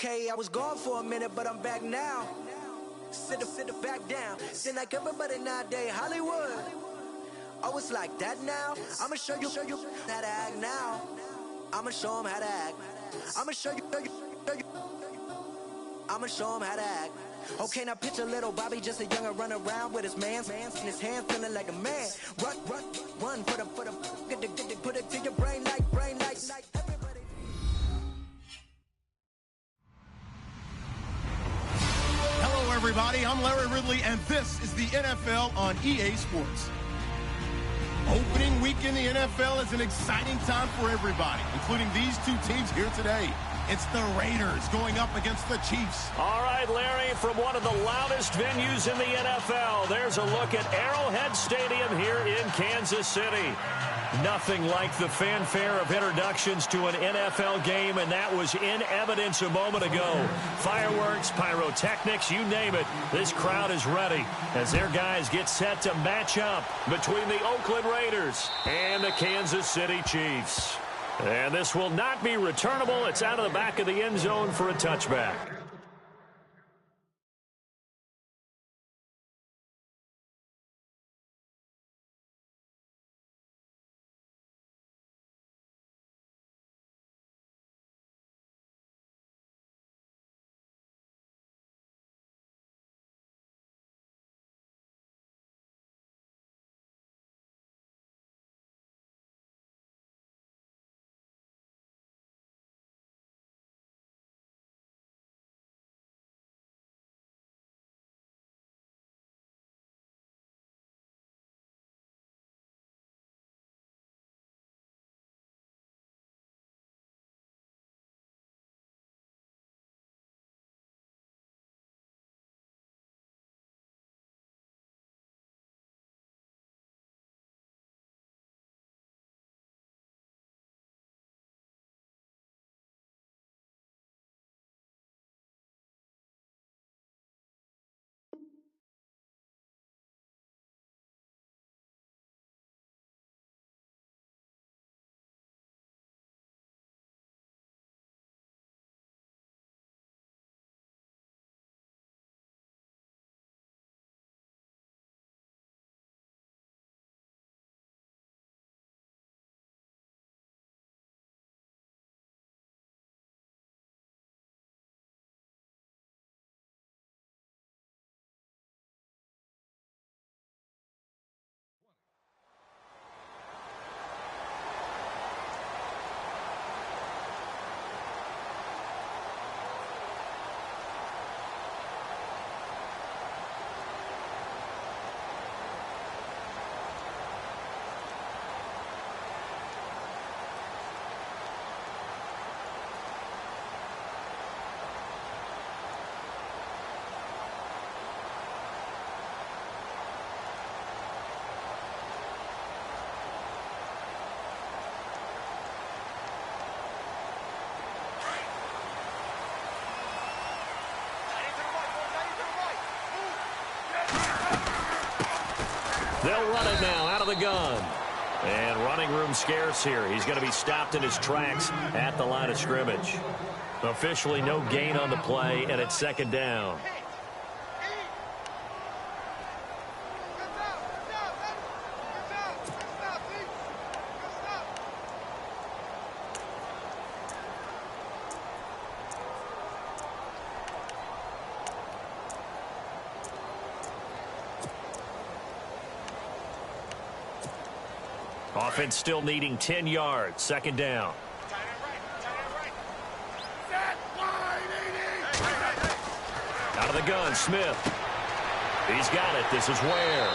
Okay, I was gone for a minute, but I'm back now. Sit the back down. Seem like everybody nowadays, Hollywood. Oh, it's like that now. I'ma show you how to act now. I'ma show them how to act. I'ma show you. I'ma show him how to act. Okay, now picture little Bobby, just a youngin' run around with his man in his hand, feeling like a man. Run for the put it to your brain like everybody. Hello, everybody. I'm Larry Ridley, and this is the NFL on EA Sports. Opening week in the NFL is an exciting time for everybody, including these two teams here today. It's the Raiders going up against the Chiefs. All right, Larry, from one of the loudest venues in the NFL, there's a look at Arrowhead Stadium here in Kansas City. Nothing like the fanfare of introductions to an NFL game, and that was in evidence a moment ago. Fireworks, pyrotechnics, you name it. This crowd is ready as their guys get set to match up between the Oakland Raiders and the Kansas City Chiefs. And this will not be returnable. It's out of the back of the end zone for a touchback. They'll run it now out of the gun. And running room scarce here. He's going to be stopped in his tracks at the line of scrimmage. Officially no gain on the play, and it's second down. Offense still needing 10 yards. Second down. Out of the gun, Smith. He's got it. This is Ware.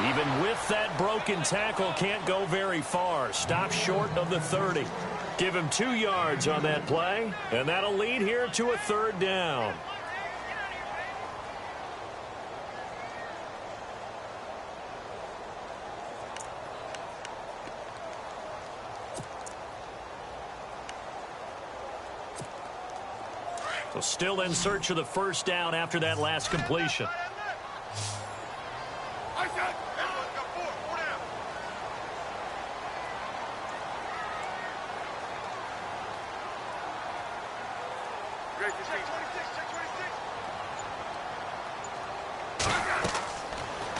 Even with that broken tackle, can't go very far. Stop short of the 30. Give him 2 yards on that play, and that'll lead here to a third down. So still in search of the first down after that last completion.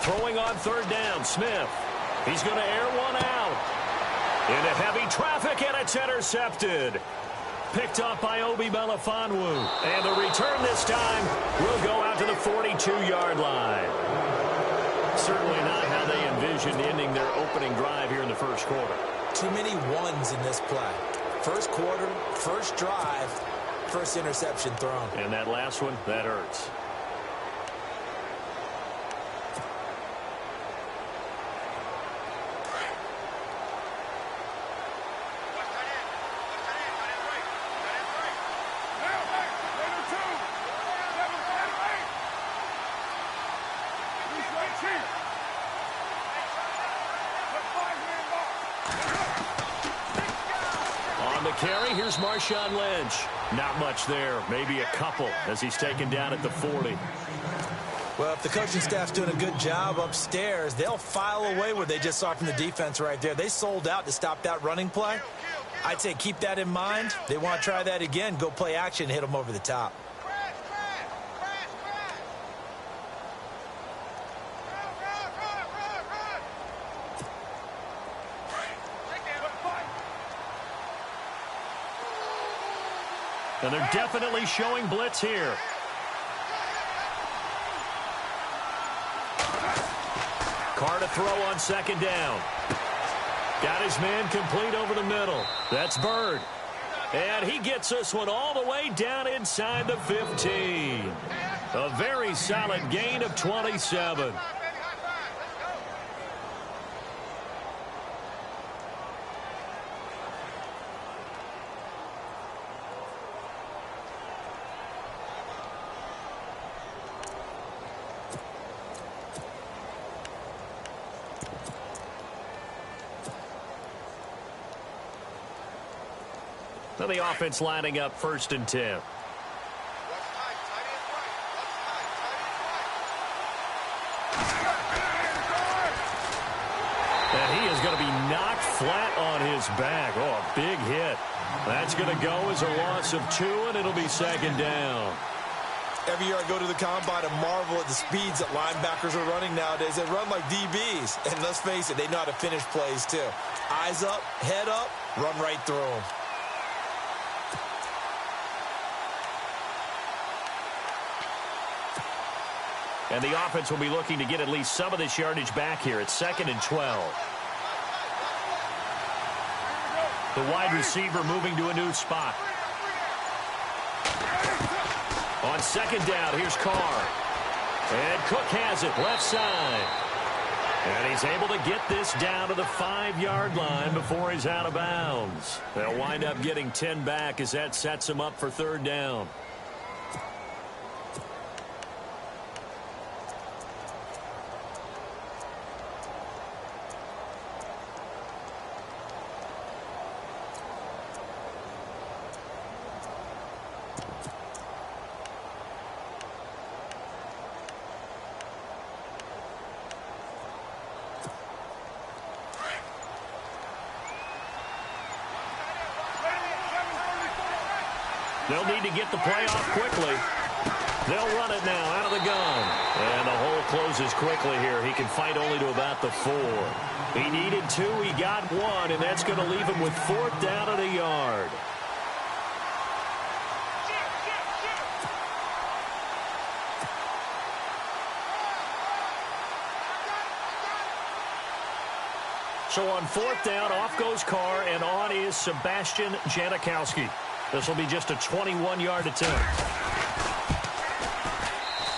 Throwing on third down, Smith. He's going to air one out. Into heavy traffic, and it's intercepted. Picked up by Obi Melifonwu. And the return this time will go out to the 42-yard line. Certainly not how they envisioned ending their opening drive here in the first quarter. Too many ones in this play. First quarter, first drive, first interception thrown. And that last one, that hurts. Carry, here's Marshawn Lynch. Not much there, maybe a couple as he's taken down at the 40. Well, if the coaching staff's doing a good job upstairs, they'll file away what they just saw from the defense right there. They sold out to stop that running play. I'd say keep that in mind. They want to try that again, go play action, hit them over the top. And they're definitely showing blitz here. Carr to throw on second down. Got his man complete over the middle. That's Bird. And he gets this one all the way down inside the 15. A very solid gain of 27. So the offense lining up 1st and 10. And he is going to be knocked flat on his back. Oh, a big hit. That's going to go as a loss of 2, and it'll be 2nd down. Every year I go to the combine and marvel at the speeds that linebackers are running nowadays. They run like DBs. And let's face it, they know how to finish plays too. Eyes up, head up, run right through them. And the offense will be looking to get at least some of this yardage back here. It's 2nd and 12. The wide receiver moving to a new spot. On 2nd down, here's Carr. And Cook has it, left side. And he's able to get this down to the 5-yard line before he's out of bounds. They'll wind up getting 10 back as that sets him up for 3rd down. They'll need to get the play off quickly. They'll run it now out of the gun. And the hole closes quickly here. He can fight only to about the 4. He needed 2. He got 1. And that's going to leave him with 4th down and a yard. So on 4th down, off goes Carr, and on is Sebastian Janikowski. This will be just a 21-yard attempt.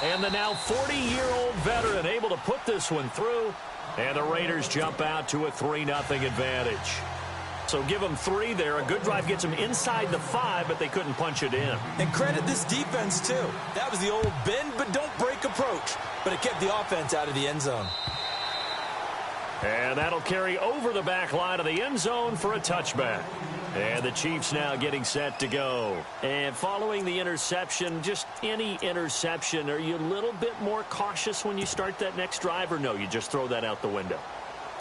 And the now 40-year-old veteran able to put this one through. And the Raiders jump out to a 3-0 advantage. So give them 3 there. A good drive gets them inside the 5, but they couldn't punch it in. And credit this defense, too. That was the old bend but don't break approach. But it kept the offense out of the end zone. And that'll carry over the back line of the end zone for a touchback. And the Chiefs now getting set to go. And following the interception, just any interception, are you a little bit more cautious when you start that next drive, or no, you just throw that out the window?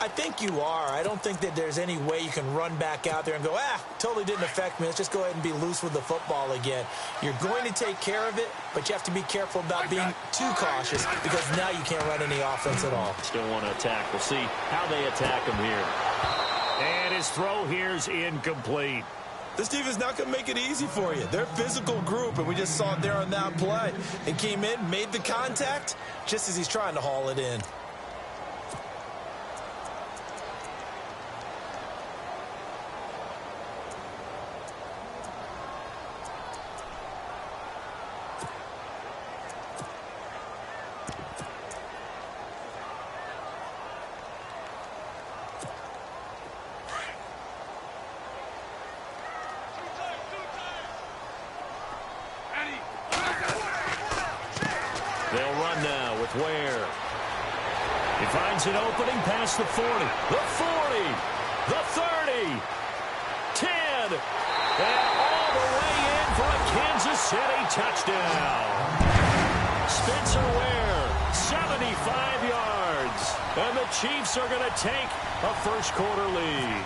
I think you are. I don't think that there's any way you can run back out there and go, totally didn't affect me. Let's just go ahead and be loose with the football again. You're going to take care of it, but you have to be careful about being too cautious because now you can't run any offense at all. Still want to attack. We'll see how they attack him here. And his throw here's incomplete. This defense is not going to make it easy for you. They're a physical group, and we just saw it there on that play. And came in, made the contact, just as he's trying to haul it in. They'll run now with Ware. He finds an opening past the 40, the 40, the 30, 10, and all the way in for a Kansas City touchdown. Spencer Ware, 75 yards, and the Chiefs are going to take a first-quarter lead.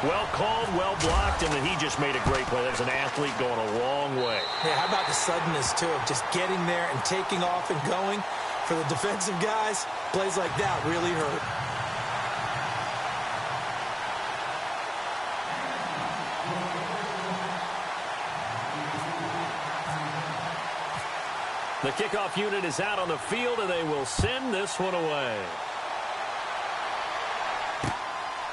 Well called, well blocked, and then he just made a great play. There's an athlete going a long way. Yeah, how about the suddenness, too, of just getting there and taking off and going? For the defensive guys, plays like that really hurt. The kickoff unit is out on the field, and they will send this one away.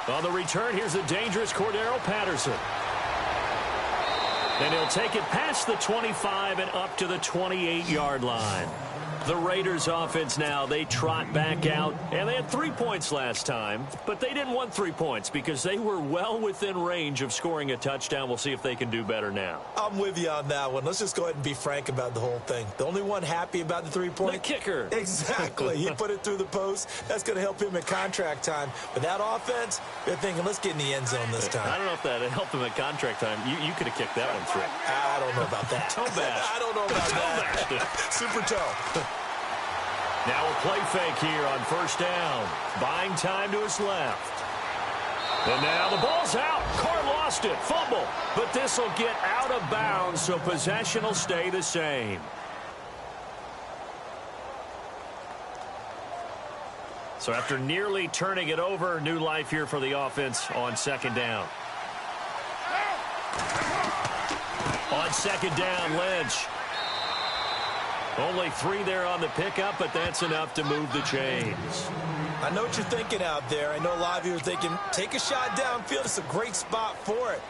On the return, here's the dangerous Cordero Patterson. And he'll take it past the 25 and up to the 28-yard line. The Raiders offense now, they trot back out, and they had 3 points last time, but they didn't want 3 points because they were well within range of scoring a touchdown. We'll see if they can do better now. I'm with you on that one. Let's just go ahead and be frank about the whole thing. The only one happy about the 3-point? The kicker. Exactly. He put it through the post. That's going to help him at contract time. But that offense, they're thinking, let's get in the end zone this time. I don't know if that helped him at contract time. You could have kicked that one through. I don't know about that. Toe bash. I don't know about that. Super toe. Now a play fake here on first down. Buying time to his left. And now the ball's out. Carr lost it. Fumble. But this will get out of bounds, so possession will stay the same. So after nearly turning it over, new life here for the offense on second down. On second down, Lynch. Only 3 there on the pickup, but that's enough to move the chains. I know what you're thinking out there. I know a lot of you are thinking, take a shot downfield. It's a great spot for it.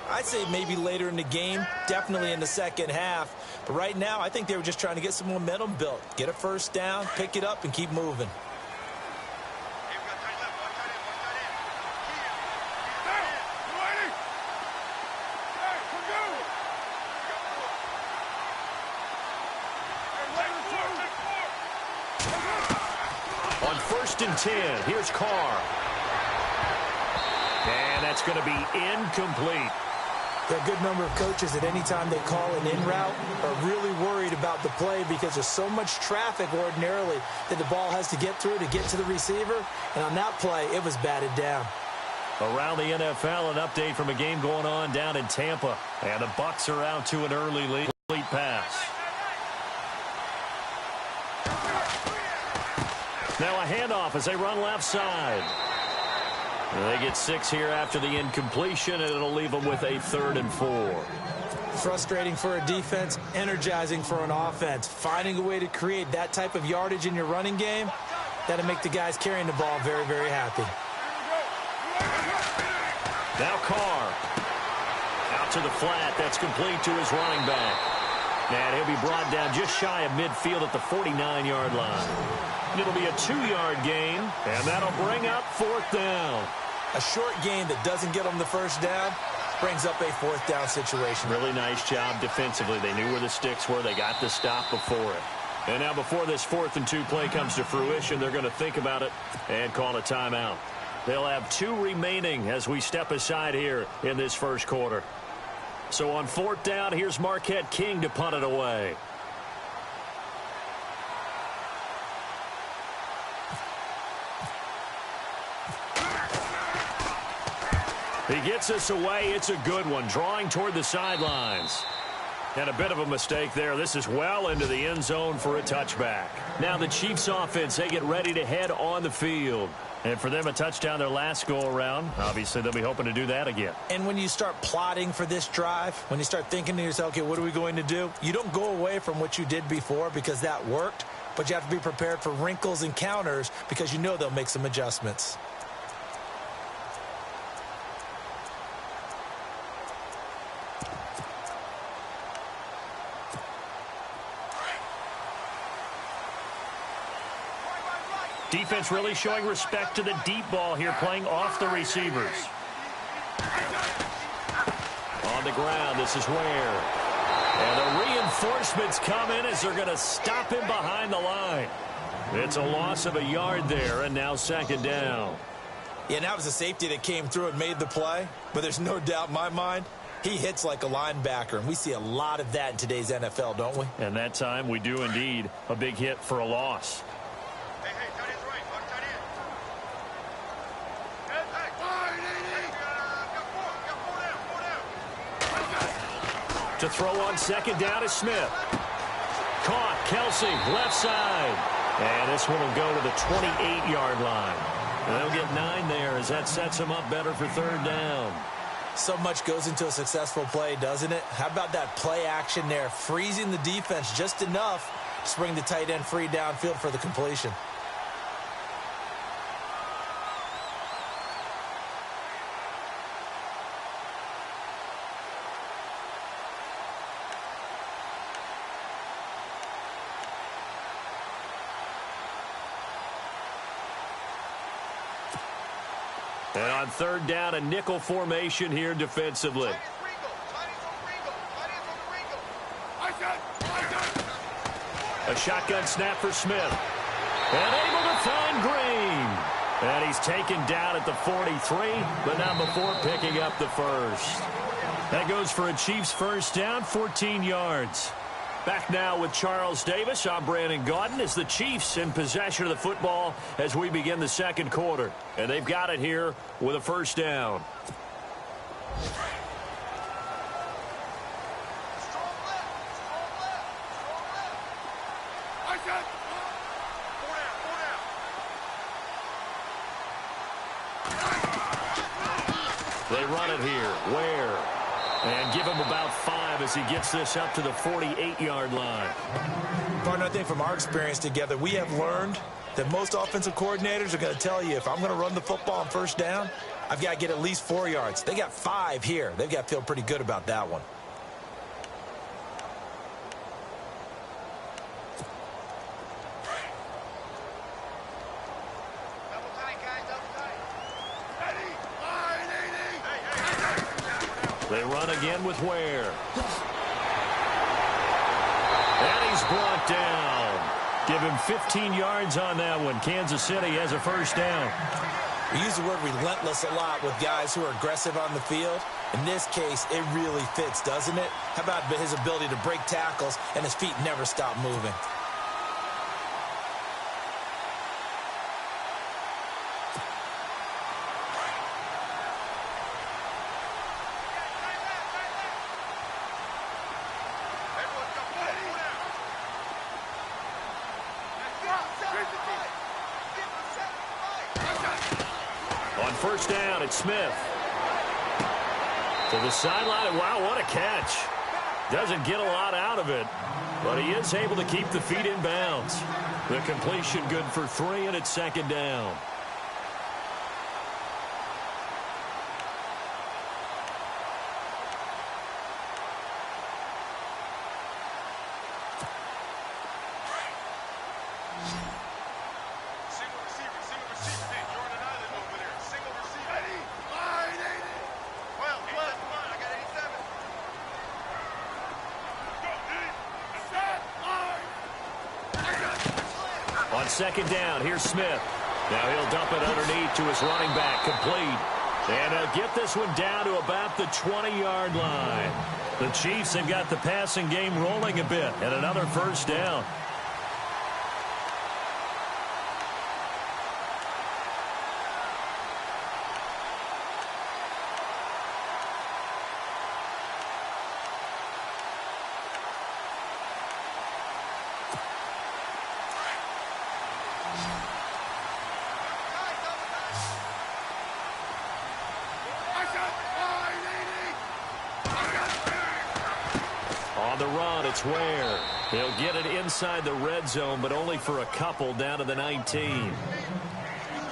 I'd say maybe later in the game, definitely in the second half. But right now, I think they were just trying to get some momentum built. Get a first down, pick it up, and keep moving. On 1st and 10, here's Carr. And that's going to be incomplete. There are a good number of coaches at any time they call an in route are really worried about the play because there's so much traffic ordinarily that the ball has to get through to get to the receiver. And on that play, it was batted down. Around the NFL, an update from a game going on down in Tampa. And the Bucs are out to an early lead. Complete pass. Now a handoff as they run left side. And they get 6 here after the incompletion, and it'll leave them with a 3rd and 4. Frustrating for a defense, energizing for an offense. Finding a way to create that type of yardage in your running game, that'll make the guys carrying the ball very, very happy. Now Carr. Out to the flat. That's complete to his running back. And he'll be brought down just shy of midfield at the 49-yard line. It'll be a 2-yard gain, and that'll bring up 4th down. A short gain that doesn't get them the first down brings up a 4th down situation. Really nice job defensively. They knew where the sticks were. They got the stop before it. And now before this 4th and 2 play comes to fruition, they're going to think about it and call a timeout. They'll have 2 remaining as we step aside here in this first quarter. So on 4th down, here's Marquette King to punt it away. He gets us away. It's a good one, drawing toward the sidelines. And a bit of a mistake there. This is well into the end zone for a touchback. Now the Chiefs offense, they get ready to head on the field. And for them, a touchdown their last go-around. Obviously, they'll be hoping to do that again. And when you start plotting for this drive, when you start thinking to yourself, okay, what are we going to do? You don't go away from what you did before because that worked, but you have to be prepared for wrinkles and counters because you know they'll make some adjustments. Defense really showing respect to the deep ball here, playing off the receivers. On the ground, this is Ware. And the reinforcements come in as they're going to stop him behind the line. It's a loss of a yard there, and now second down. Yeah, and that was a safety that came through and made the play. But there's no doubt in my mind, he hits like a linebacker. And we see a lot of that in today's NFL, don't we? And that time, we do indeed. A big hit for a loss. To throw on second down is Smith. Caught, Kelsey, left side. And this one will go to the 28-yard line. And they'll get 9 there as that sets them up better for third down. So much goes into a successful play, doesn't it? How about that play action there, freezing the defense just enough to bring the tight end free downfield for the completion. And on third down, a nickel formation here defensively. A shotgun snap for Smith. And able to find Green. And he's taken down at the 43, but not before picking up the first. That goes for a Chiefs first down, 14 yards. Back now with Charles Davis. I'm Brandon Gaudin as the Chiefs in possession of the football as we begin the second quarter. And they've got it here with a first down. They run it here. Ware. And give him about 5 as he gets this up to the 48-yard line. Partner, I think from our experience together, we have learned that most offensive coordinators are going to tell you, if I'm going to run the football on first down, I've got to get at least 4 yards. They got 5 here. They've got to feel pretty good about that one. They run again with Ware. And he's brought down. Give him 15 yards on that one. Kansas City has a first down. We use the word relentless a lot with guys who are aggressive on the field. In this case, it really fits, doesn't it? How about his ability to break tackles and his feet never stop moving? On first down, it's Smith. To the sideline. Wow, what a catch. Doesn't get a lot out of it, but he is able to keep the feet in bounds. The completion good for 3, and it's second down. On second down, here's Smith. Now he'll dump it underneath to his running back, complete. And they'll get this one down to about the 20-yard line. The Chiefs have got the passing game rolling a bit, and another first down. On the run, it's Ware. He'll get it inside the red zone, but only for a couple down to the 19.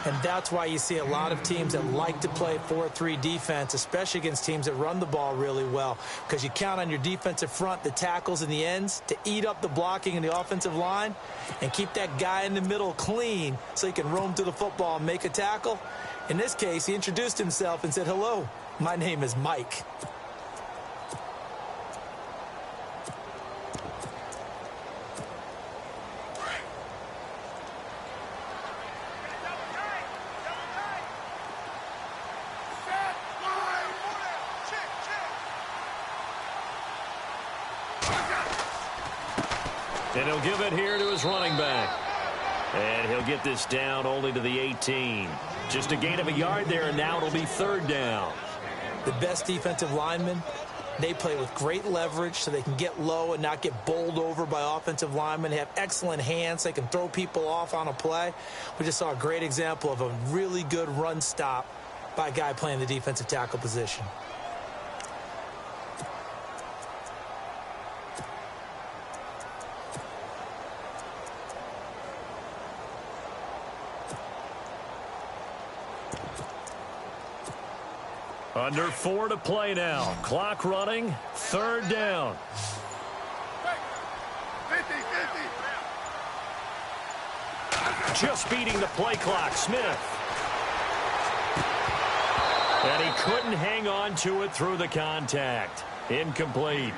And that's why you see a lot of teams that like to play 4-3 defense, especially against teams that run the ball really well, because you count on your defensive front, the tackles and the ends, to eat up the blocking in the offensive line and keep that guy in the middle clean so he can roam through the football and make a tackle. In this case, he introduced himself and said, "Hello, my name is Mike." And he'll give it here to his running back. And he'll get this down only to the 18. Just a gain of a yard there, and now it'll be third down. The best defensive linemen, they play with great leverage so they can get low and not get bowled over by offensive linemen. They have excellent hands. They can throw people off on a play. We just saw a great example of a really good run stop by a guy playing the defensive tackle position. Under 4 to play now. Clock running. Third down. 50. Just beating the play clock. Smith. And he couldn't hang on to it through the contact. Incomplete.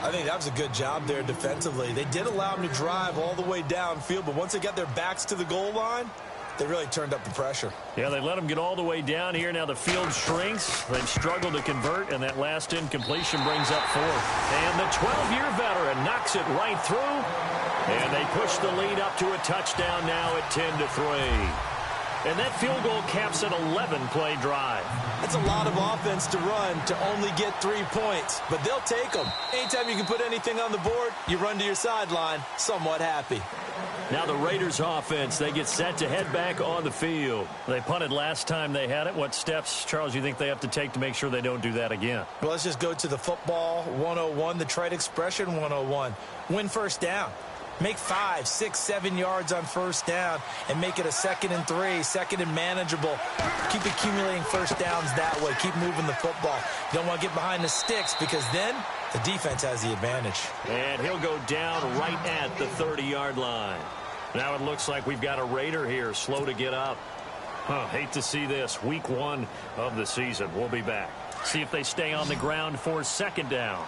I think that was a good job there defensively. They did allow him to drive all the way downfield, but once they got their backs to the goal line, they really turned up the pressure. Yeah, they let him get all the way down here. Now the field shrinks. They've struggled to convert, and that last incompletion brings up fourth. And the 12-year veteran knocks it right through. And they push the lead up to a touchdown now at 10-3. And that field goal caps an 11-play drive. That's a lot of offense to run to only get 3 points, but they'll take them. Anytime you can put anything on the board, you run to your sideline, somewhat happy. Now the Raiders offense, they get set to head back on the field. They punted last time they had it. What steps, Charles, you think they have to take to make sure they don't do that again? Well, let's just go to the football 101, the trade expression 101. Win first down. Make 5, 6, 7 yards on first down and make it a 2nd and 3, 2nd and manageable. Keep accumulating first downs that way. Keep moving the football. You don't want to get behind the sticks because then the defense has the advantage. And he'll go down right at the 30-yard line. Now it looks like we've got a Raider here, slow to get up. Hate to see this. Week 1 of the season. We'll be back. See if they stay on the ground for second down.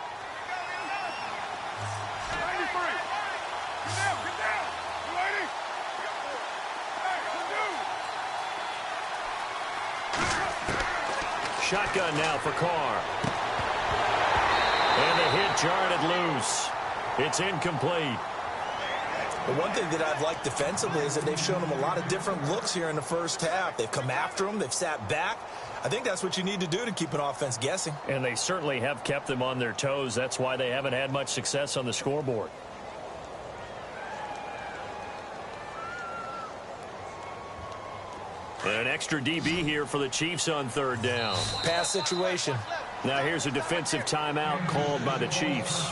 Shotgun now for Carr. And the hit jarred it loose. It's incomplete. The one thing that I've liked defensively is that they've shown them a lot of different looks here in the first half. They've come after them. They've sat back. I think that's what you need to do to keep an offense guessing. And they certainly have kept them on their toes. That's why they haven't had much success on the scoreboard. An extra DB here for the Chiefs on third down. Pass situation. Now here's a defensive timeout called by the Chiefs.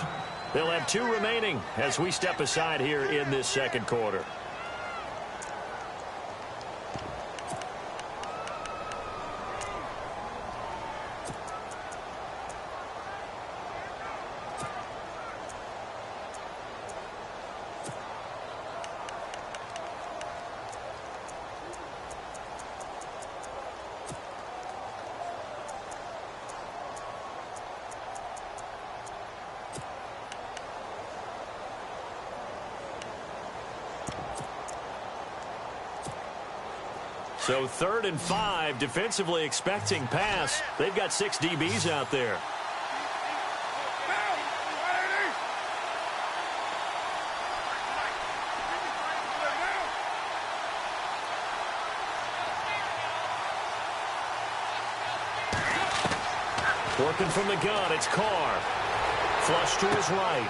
They'll have 2 remaining as we step aside here in this second quarter. So 3rd and 5, defensively expecting pass. They've got 6 DBs out there. Working from the gun, it's Carr. Flush to his right.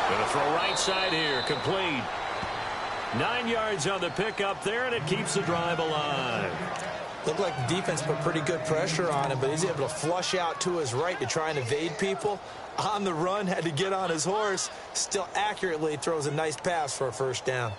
Gonna throw right side here, complete. 9 yards on the pickup there, and it keeps the drive alive. Looked like the defense put pretty good pressure on him, but he's able to flush out to his right to try and evade people. On the run, had to get on his horse. Still accurately throws a nice pass for a first down.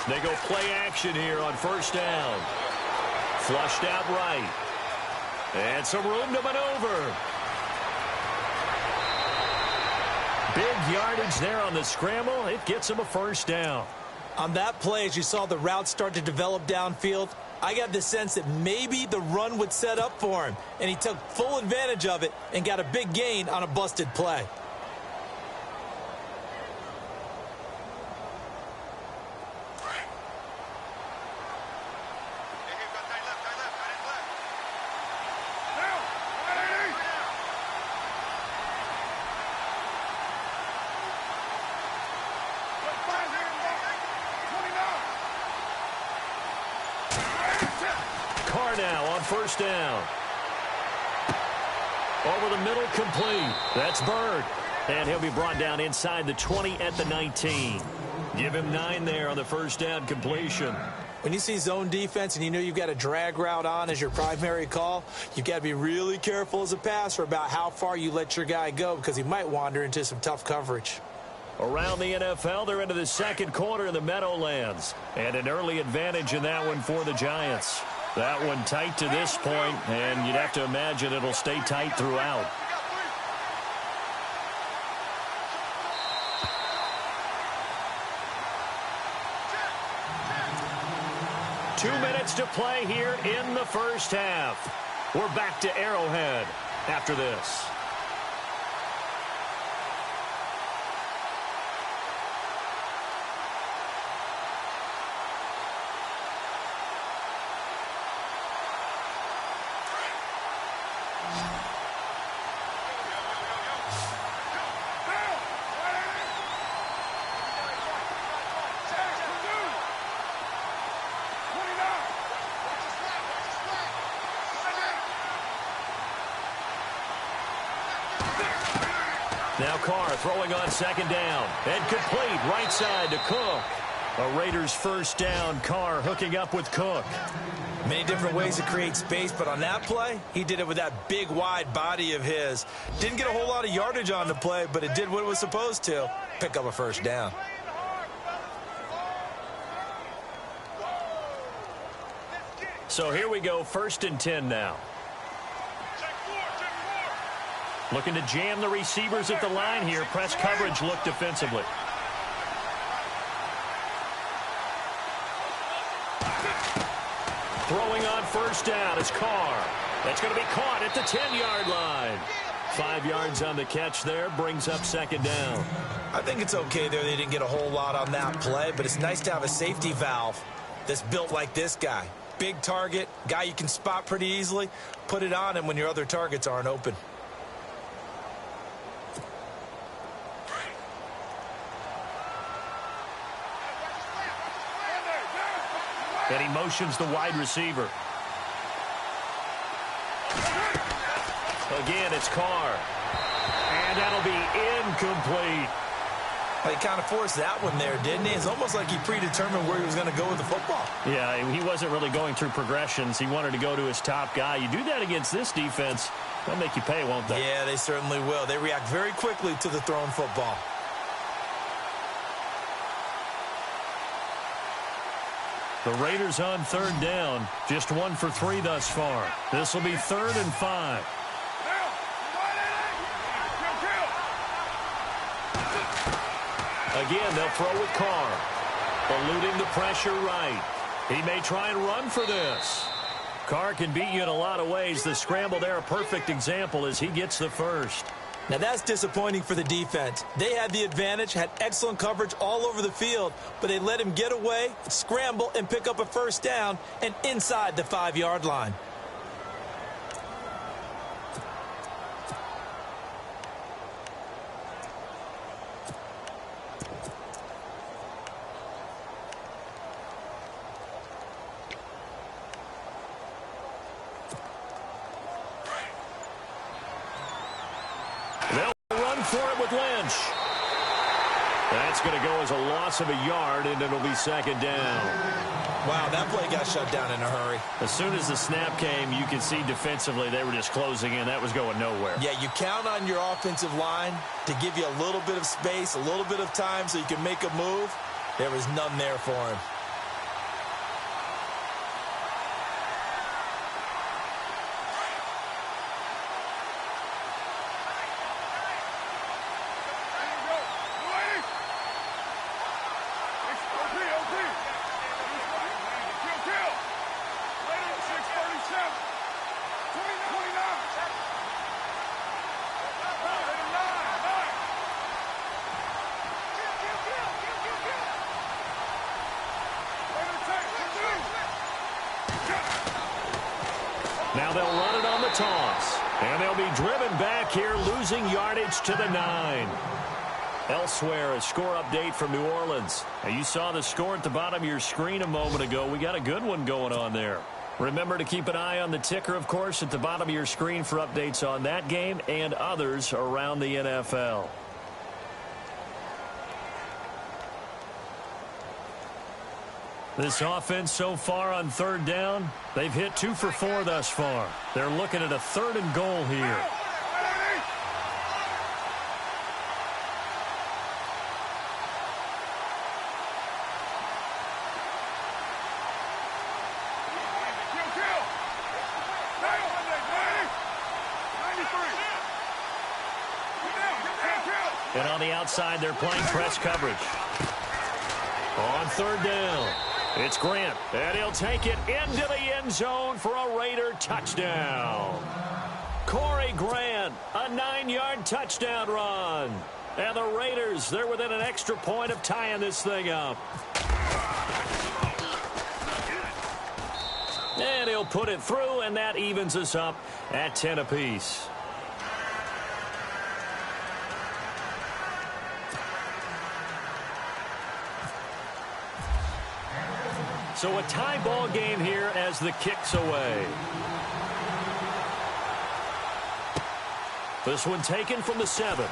They go play action here on first down. Flushed out right. And some room to maneuver. Big yardage there on the scramble. It gets him a first down. On that play, as you saw the route start to develop downfield, I got the sense that maybe the run would set up for him. And he took full advantage of it and got a big gain on a busted play. Now on first down. Over the middle, complete. That's Bird. And he'll be brought down inside the 20 at the 19. Give him 9 there on the first down completion. When you see zone defense and you know you've got a drag route on as your primary call, you've got to be really careful as a passer about how far you let your guy go because he might wander into some tough coverage. Around the NFL, they're into the second quarter in the Meadowlands. And an early advantage in that one for the Giants. That one tight to this point, and you'd have to imagine it'll stay tight throughout. Two minutes to play here in the first half. We're back to Arrowhead after this. Now Carr throwing on second down. And complete right side to Cook. A Raiders first down. Carr hooking up with Cook. Many different ways to create space, but on that play, he did it with that big, wide body of his. Didn't get a whole lot of yardage on the play, but it did what it was supposed to. Pick up a first down. So here we go, 1st and 10 now. Looking to jam the receivers at the line here. Press coverage look defensively. Throwing on first down is Carr. That's going to be caught at the 10-yard line. 5 yards on the catch there, brings up second down. I think it's okay there. They didn't get a whole lot on that play, but it's nice to have a safety valve that's built like this guy. Big target, guy you can spot pretty easily. Put it on him when your other targets aren't open. And he motions the wide receiver. Again, it's Carr. And that'll be incomplete. He kind of forced that one there, didn't he? It's almost like he predetermined where he was going to go with the football. Yeah, he wasn't really going through progressions. He wanted to go to his top guy. You do that against this defense, they'll make you pay, won't they? Yeah, they certainly will. They react very quickly to the thrown football. The Raiders on 3rd down. Just 1 for 3 thus far. This will be 3rd and 5. Again, they'll throw with Carr. Eluding the pressure right. He may try and run for this. Carr can beat you in a lot of ways. The scramble there, a perfect example as he gets the first. Now that's disappointing for the defense. They had the advantage, had excellent coverage all over the field, but they let him get away, scramble, and pick up a first down and inside the 5-yard line. for it with Lynch. That's going to go as a loss of a yard, and it'll be second down. Wow, that play got shut down in a hurry. As soon as the snap came, you could see defensively they were just closing in. That was going nowhere. Yeah, you count on your offensive line to give you a little bit of space, a little bit of time so you can make a move. There was none there for him. Now they'll run it on the toss. And they'll be driven back here, losing yardage to the 9. Elsewhere, a score update from New Orleans. Now, you saw the score at the bottom of your screen a moment ago. We got a good one going on there. Remember to keep an eye on the ticker, of course, at the bottom of your screen for updates on that game and others around the NFL. This offense so far on third down, they've hit 2 for 4 thus far. They're looking at a 3rd and goal here. And on the outside, they're playing press coverage. On third down, it's Grant, and he'll take it into the end zone for a Raider touchdown. Corey Grant, a 9-yard touchdown run. And the Raiders, they're within an extra point of tying this thing up. And he'll put it through, and that evens us up at 10 apiece. So a tie ball game here as the kick's away. This one taken from the 7.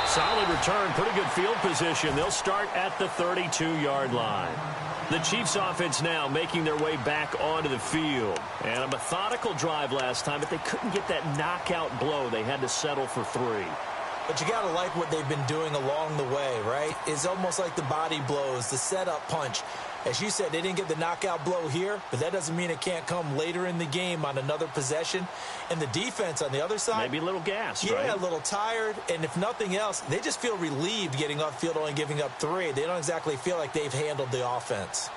Solid return, pretty good field position. They'll start at the 32-yard line. The Chiefs offense now making their way back onto the field. And a methodical drive last time, but they couldn't get that knockout blow. They had to settle for 3. But you got to like what they've been doing along the way, right? It's almost like the body blows, the setup punch. As you said, they didn't get the knockout blow here, but that doesn't mean it can't come later in the game on another possession. And the defense on the other side, maybe a little gassed, right? Yeah, a little tired. And if nothing else, they just feel relieved getting off field, only giving up 3. They don't exactly feel like they've handled the offense.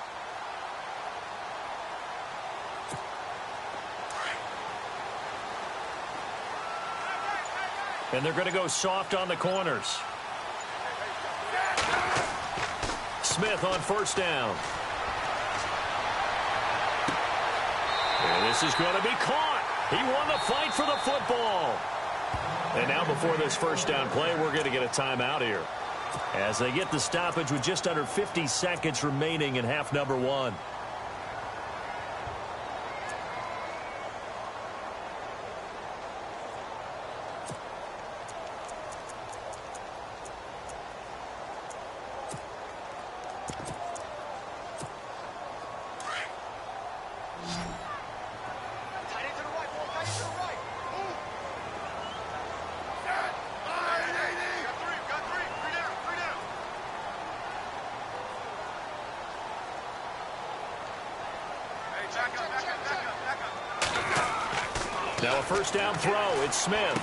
And they're going to go soft on the corners. Smith on first down. And this is going to be caught. He won the fight for the football. And now before this first down play, we're going to get a timeout here, as they get the stoppage with just under 50 seconds remaining in half number 1. Now a first down throw. It's Smith.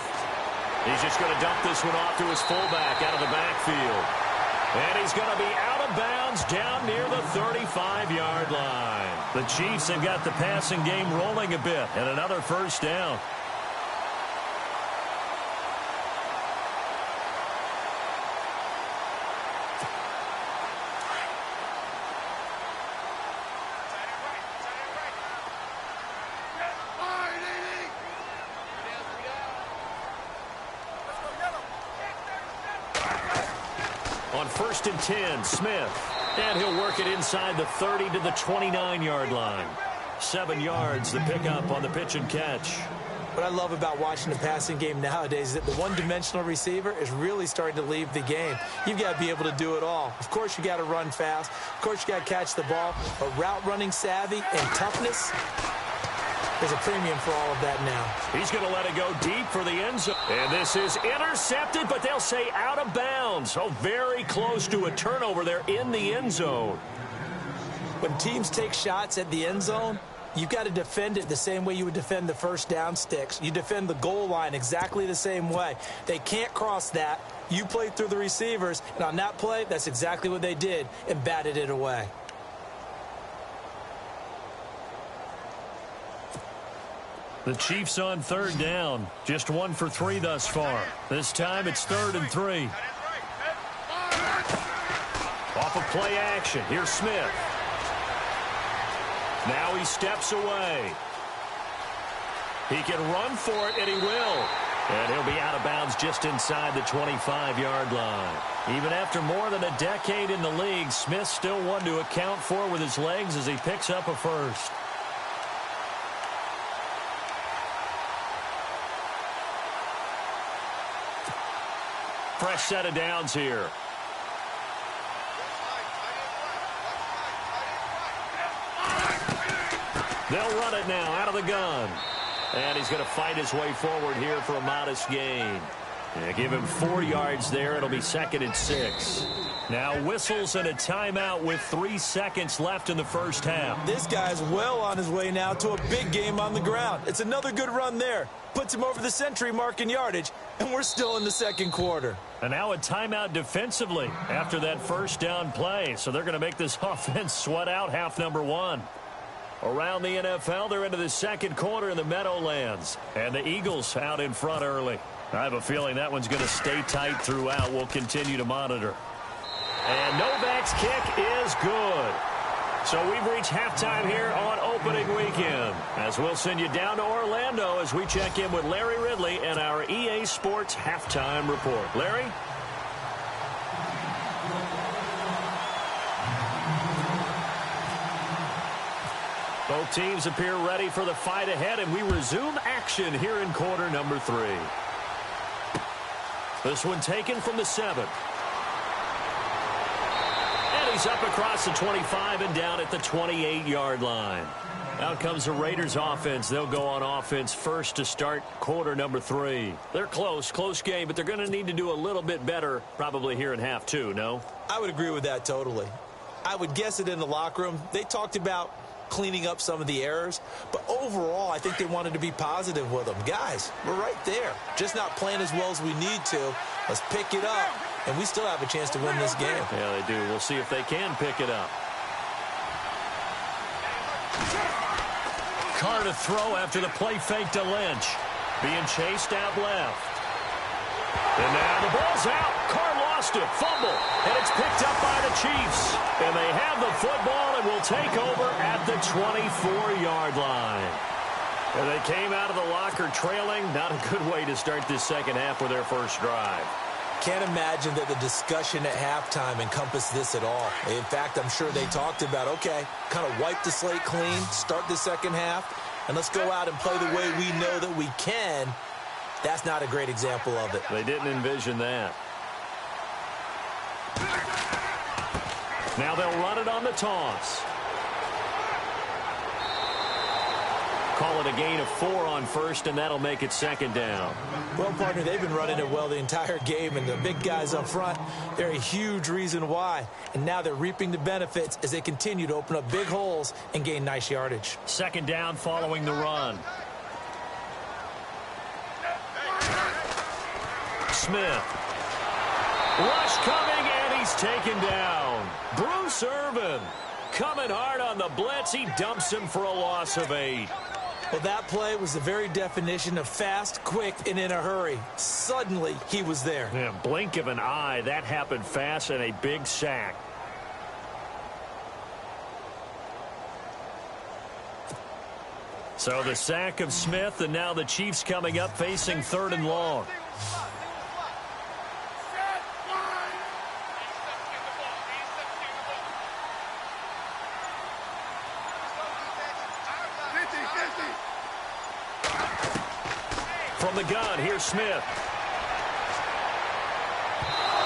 He's just going to dump this one off to his fullback out of the backfield. And he's going to be out of bounds down near the 35-yard line. The Chiefs have got the passing game rolling a bit, and another first down. On 1st and 10, Smith. And he'll work it inside the 30 to the 29-yard line. 7 yards, the pickup on the pitch and catch. What I love about watching the passing game nowadays is that the one-dimensional receiver is really starting to leave the game. You've got to be able to do it all. Of course, you got to run fast. Of course, you got to catch the ball. But route running savvy and toughness, there's a premium for all of that now. He's going to let it go deep for the end zone. And this is intercepted, but they'll say out of bounds. Oh, very close to a turnover there in the end zone. When teams take shots at the end zone, you've got to defend it the same way you would defend the first down sticks. You defend the goal line exactly the same way. They can't cross that. You play through the receivers, and on that play, that's exactly what they did and batted it away. The Chiefs on third down. Just 1 for 3 thus far. This time it's 3rd and 3. Off of play action. Here's Smith. Now he steps away. He can run for it, and he will. And he'll be out of bounds just inside the 25-yard line. Even after more than a decade in the league, Smith's still one to account for with his legs as he picks up a first. Fresh set of downs here. They'll run it now out of the gun. And he's going to fight his way forward here for a modest gain. Yeah, give him 4 yards there. It'll be 2nd and 6. Now whistles and a timeout with 3 seconds left in the first half. This guy's well on his way now to a big game on the ground. It's another good run there. Puts him over the century mark in yardage, and we're still in the second quarter. And now a timeout defensively after that first down play. So they're going to make this offense sweat out half number 1. Around the NFL, they're into the second quarter in the Meadowlands. And the Eagles out in front early. I have a feeling that one's going to stay tight throughout. We'll continue to monitor. And Novak's kick is good. So we've reached halftime here on opening weekend. As we'll send you down to Orlando as we check in with Larry Ridley and our EA Sports halftime report. Larry? Both teams appear ready for the fight ahead, and we resume action here in quarter number 3. This one taken from the 7. And he's up across the 25 and down at the 28-yard line. Out comes the Raiders offense. They'll go on offense first to start quarter number 3. They're close game, but they're going to need to do a little bit better probably here in half 2, no? I would agree with that totally. I would guess it in the locker room. They talked about cleaning up some of the errors, but overall I think they wanted to be positive with them. Guys, we're right there, just not playing as well as we need to. Let's pick it up, and we still have a chance to win this game. Yeah, they do. We'll see if they can pick it up. Carr to throw after the play fake to Lynch, being chased out left. And now the ball's out. Carr lost it. Fumble. And it's picked up by the Chiefs. And they have the football and will take over at the 24-yard line. And they came out of the locker trailing. Not a good way to start this second half with their first drive. Can't imagine that the discussion at halftime encompassed this at all. In fact, I'm sure they talked about, okay, kind of wipe the slate clean, start the second half, and let's go out and play the way we know that we can. That's not a great example of it. They didn't envision that. Now they'll run it on the toss. Call it a gain of 4 on first, and that'll make it second down. Well, partner, they've been running it well the entire game, and the big guys up front, they're a huge reason why. And now they're reaping the benefits as they continue to open up big holes and gain nice yardage. Second down following the run. Smith. Rush coming, and he's taken down. Bruce Irvin coming hard on the blitz. He dumps him for a loss of 8. Well, that play was the very definition of fast, quick, and in a hurry. Suddenly, he was there. Yeah, blink of an eye. That happened fast, and a big sack. So the sack of Smith, and now the Chiefs coming up facing 3rd and long. From the gun, here's Smith.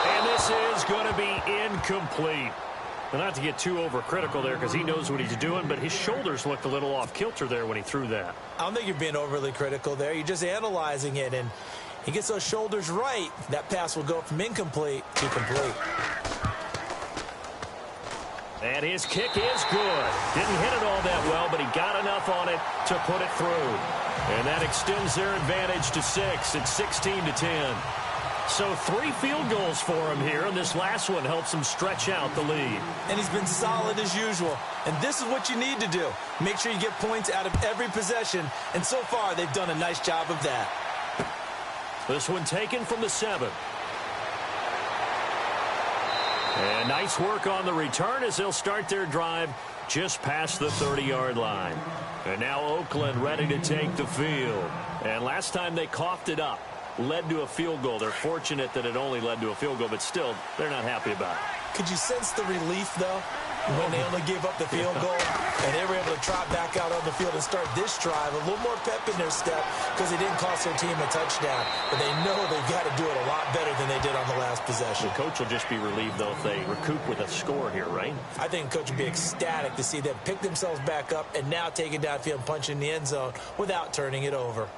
And this is going to be incomplete. Well, not to get too overcritical there because he knows what he's doing, but his shoulders looked a little off kilter there when he threw that. I don't think you're being overly critical there. You're just analyzing it, and he gets those shoulders right. That pass will go from incomplete to complete. And his kick is good. Didn't hit it all that well, but he got enough on it to put it through. And that extends their advantage to 6. It's 16-10. So 3 field goals for him here, and this last one helps him stretch out the lead. And he's been solid as usual. And this is what you need to do. Make sure you get points out of every possession. And so far, they've done a nice job of that. This one taken from the 7. And nice work on the return as they'll start their drive just past the 30-yard line. And now Oakland ready to take the field. And last time they coughed it up, led to a field goal. They're fortunate that it only led to a field goal, but still, they're not happy about it. Could you sense the relief, though, when they only gave up the field goal and they were able to trot back out on the field and start this drive? A little more pep in their step because they didn't cost their team a touchdown, but they know they've got to do it a lot better than they did on the last possession. The coach will just be relieved, though, if they recoup with a score here, right? I think the coach will be ecstatic to see them pick themselves back up and now take it downfield and punch in the end zone without turning it over.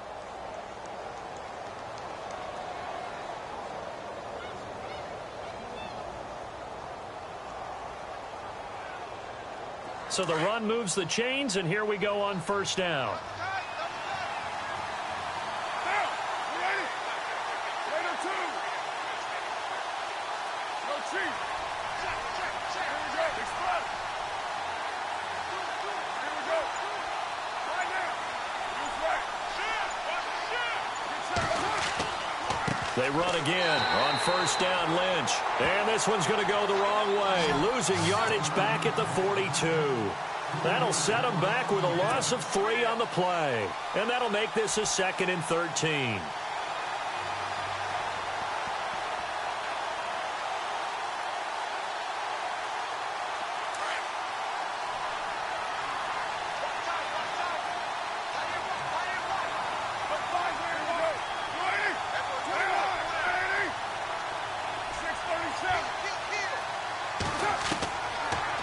So the run moves the chains, and here we go on first down. They run again on first down, Lynch. And this one's going to go the wrong way, losing yardage back at the 42. That'll set them back with a loss of 3 on the play. And that'll make this a 2nd and 13.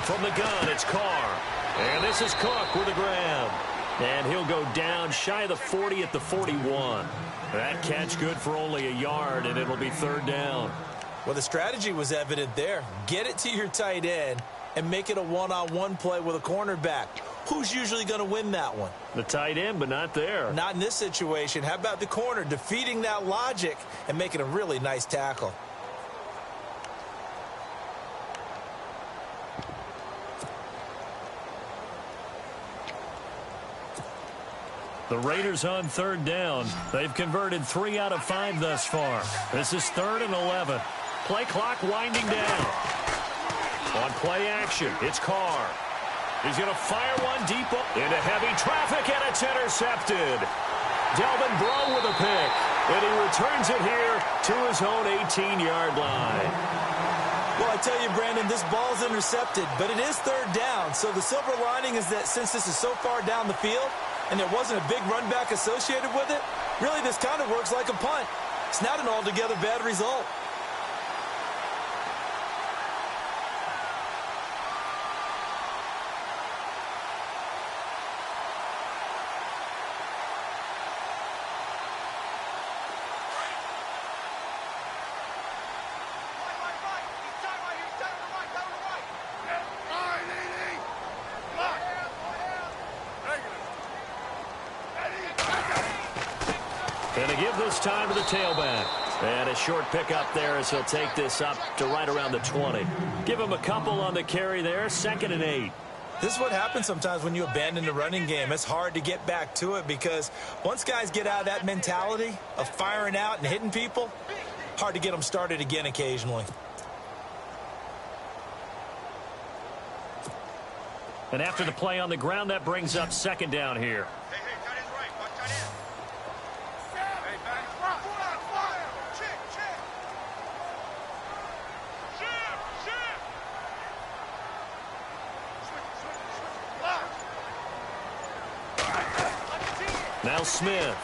From the gun, it's Carr. And this is Cook with a grab. And he'll go down shy of the 40 at the 41. That catch good for only a yard, and it'll be 3rd down. Well, the strategy was evident there. Get it to your tight end and make it a one-on-one play with a cornerback. Who's usually going to win that one? The tight end, but not there. Not in this situation. How about the corner defeating that logic and making a really nice tackle? The Raiders on 3rd down. They've converted 3 out of 5 thus far. This is 3rd and 11. Play clock winding down. On play action, it's Carr. He's going to fire one deep into heavy traffic, and it's intercepted. Delvin Breaux with a pick, and he returns it here to his own 18-yard line. Well, I tell you, Brandon, this ball's intercepted, but it is 3rd down. So the silver lining is that since this is so far down the field, and there wasn't a big run back associated with it, really this kind of works like a punt. It's not an altogether bad result. And to give this time to the tailback. And a short pickup there as he'll take this up to right around the 20. Give him a couple on the carry there, 2nd and 8. This is what happens sometimes when you abandon the running game. It's hard to get back to it because once guys get out of that mentality of firing out and hitting people, hard to get them started again occasionally. And after the play on the ground, that brings up 2nd down here. Now Smith.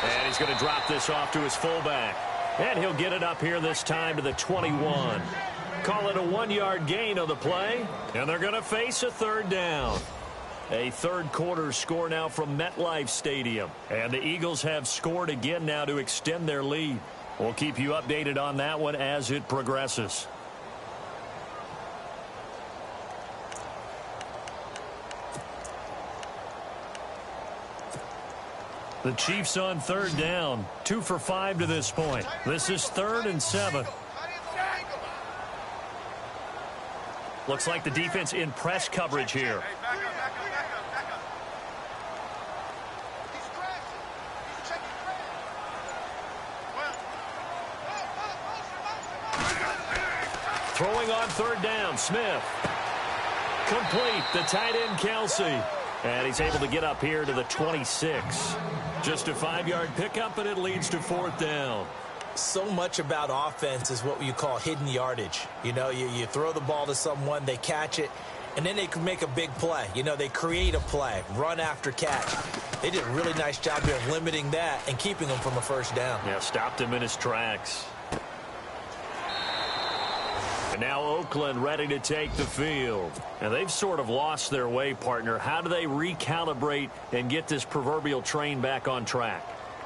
And he's going to drop this off to his fullback. And he'll get it up here this time to the 21. Call it a 1-yard gain on the play. And they're going to face a third down. A third quarter score now from MetLife Stadium. And the Eagles have scored again now to extend their lead. We'll keep you updated on that one as it progresses. The Chiefs on third down. 2 for 5 to this point. This is 3rd and 7. Looks like the defense in press coverage here. Throwing on third down, Smith. Complete, the tight end, Kelsey. And he's able to get up here to the 26. Just a 5-yard pickup, and it leads to 4th down. So much about offense is what you call hidden yardage. You know, you throw the ball to someone, they catch it, and then they can make a big play. You know, they create a play, run after catch. They did a really nice job here of limiting that and keeping him from a first down. Yeah, stopped him in his tracks. And now Oakland ready to take the field. And they've sort of lost their way, partner. How do they recalibrate and get this proverbial train back on track?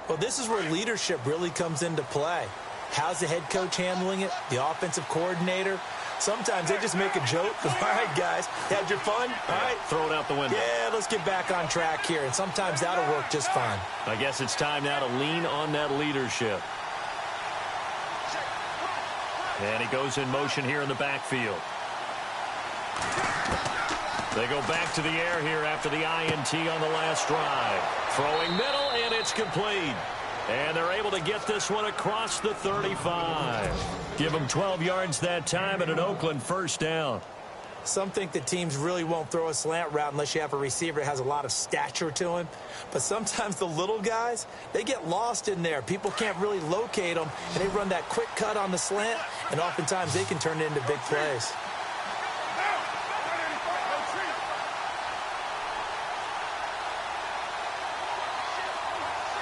Well, this is where leadership really comes into play. How's the head coach handling it? The offensive coordinator? Sometimes they just make a joke. All right, guys, had your fun? All right. Throw it out the window. Yeah, let's get back on track here. And sometimes that'll work just fine. I guess it's time now to lean on that leadership. And he goes in motion here in the backfield. They go back to the air here after the INT on the last drive. Throwing middle, and it's complete. And they're able to get this one across the 35. Give them 12 yards that time and an Oakland first down. Some think that teams really won't throw a slant route unless you have a receiver that has a lot of stature to him. But sometimes the little guys, they get lost in there. People can't really locate them, and they run that quick cut on the slant, and oftentimes they can turn it into big plays.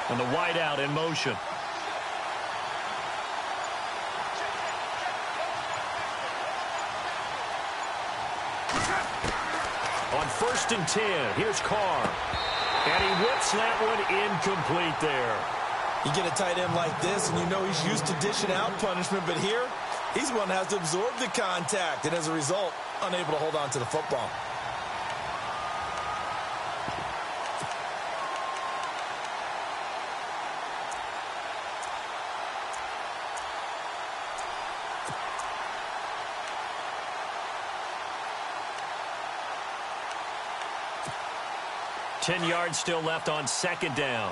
And the wideout in motion. On 1st and 10, here's Carr. And he whips that one incomplete there. You get a tight end like this, and you know he's used to dishing out punishment, but here, he's one that has to absorb the contact, and as a result, unable to hold on to the football. Ten yards still left on 2nd down.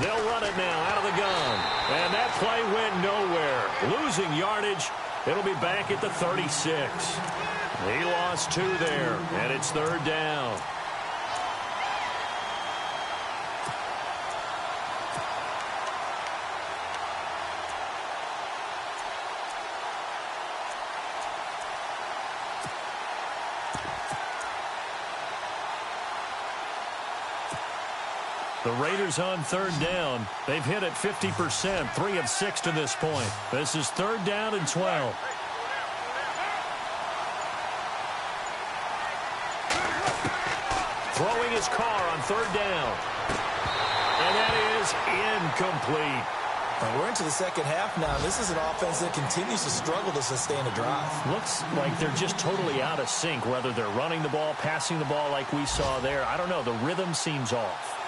They'll run it now out of the gun. And that play went nowhere. Losing yardage. It'll be back at the 36. He lost 2 there, and it's 3rd down. The Raiders on 3rd down. They've hit it 50%, 3 of 6 to this point. This is 3rd down and 12. Throwing his Carr on 3rd down. And that is incomplete. Well, we're into the second half now. This is an offense that continues to struggle to sustain a drive. Looks like they're just totally out of sync, whether they're running the ball, passing the ball like we saw there. I don't know. The rhythm seems off.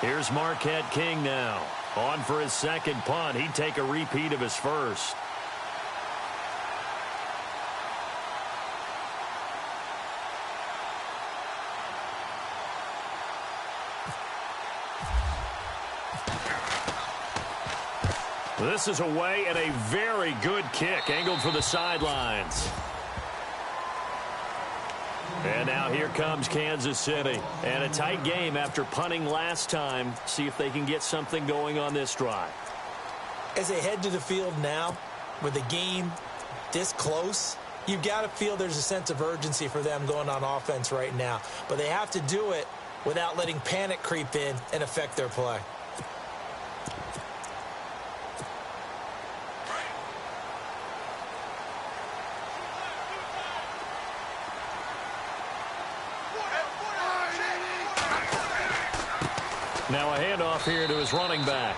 Here's Marquette King now. On for his 2nd punt. He'd take a repeat of his first. This is away and a very good kick angled for the sidelines. And now here comes Kansas City. And a tight game after punting last time. See if they can get something going on this drive. As they head to the field now, with the game this close, you've got to feel there's a sense of urgency for them going on offense right now. But they have to do it without letting panic creep in and affect their play. Now a handoff here to his running back.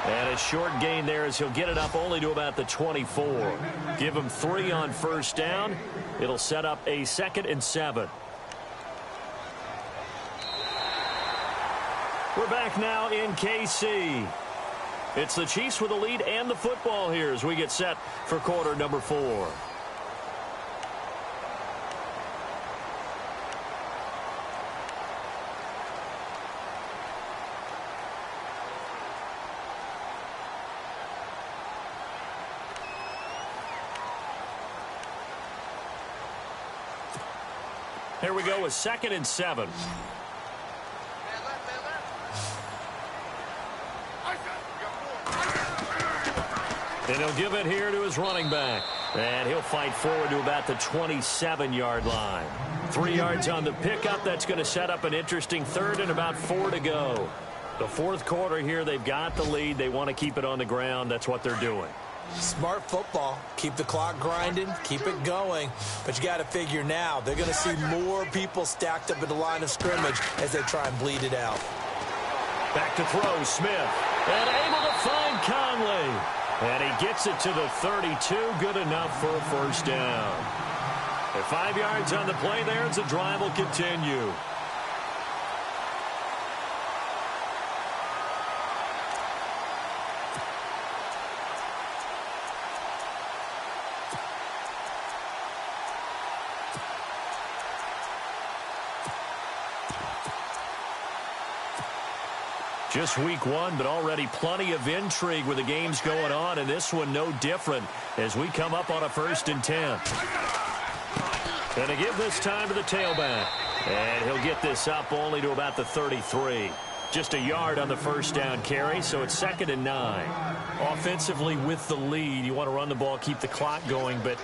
And a short gain there as he'll get it up only to about the 24. Give him 3 on first down. It'll set up a 2nd and 7. We're back now in KC. It's the Chiefs with the lead and the football here as we get set for quarter number 4. Here we go with 2nd and 7. And he'll give it here to his running back. And he'll fight forward to about the 27-yard line. 3 yards on the pickup. That's going to set up an interesting 3rd and about 4 to go. The 4th quarter here, they've got the lead. They want to keep it on the ground. That's what they're doing. Smart football. Keep the clock grinding. Keep it going. But you got to figure now, they're going to see more people stacked up at the line of scrimmage as they try and bleed it out. Back to throw, Smith. And able to find Conley. And he gets it to the 32. Good enough for a first down. At 5 yards on the play there, as the drive will continue. Just week 1, but already plenty of intrigue with the games going on, and this one no different as we come up on a 1st and 10. Going to give this time to the tailback, and he'll get this up only to about the 33. Just a yard on the first down carry, so it's 2nd and 9. Offensively with the lead, you want to run the ball, keep the clock going, but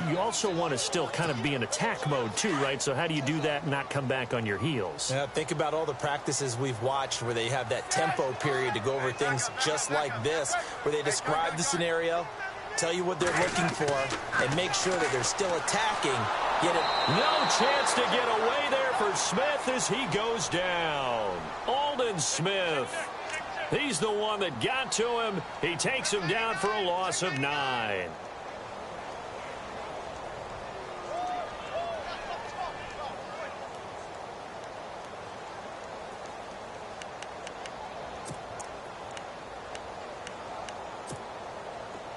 you also want to still kind of be in attack mode too, right? So how do you do that and not come back on your heels? Yeah, think about all the practices we've watched where they have that tempo period to go over things just like this, where they describe the scenario, tell you what they're looking for, and make sure that they're still attacking. Yet no chance to get away there for Smith as he goes down. Aldon Smith. He's the one that got to him. He takes him down for a loss of 9.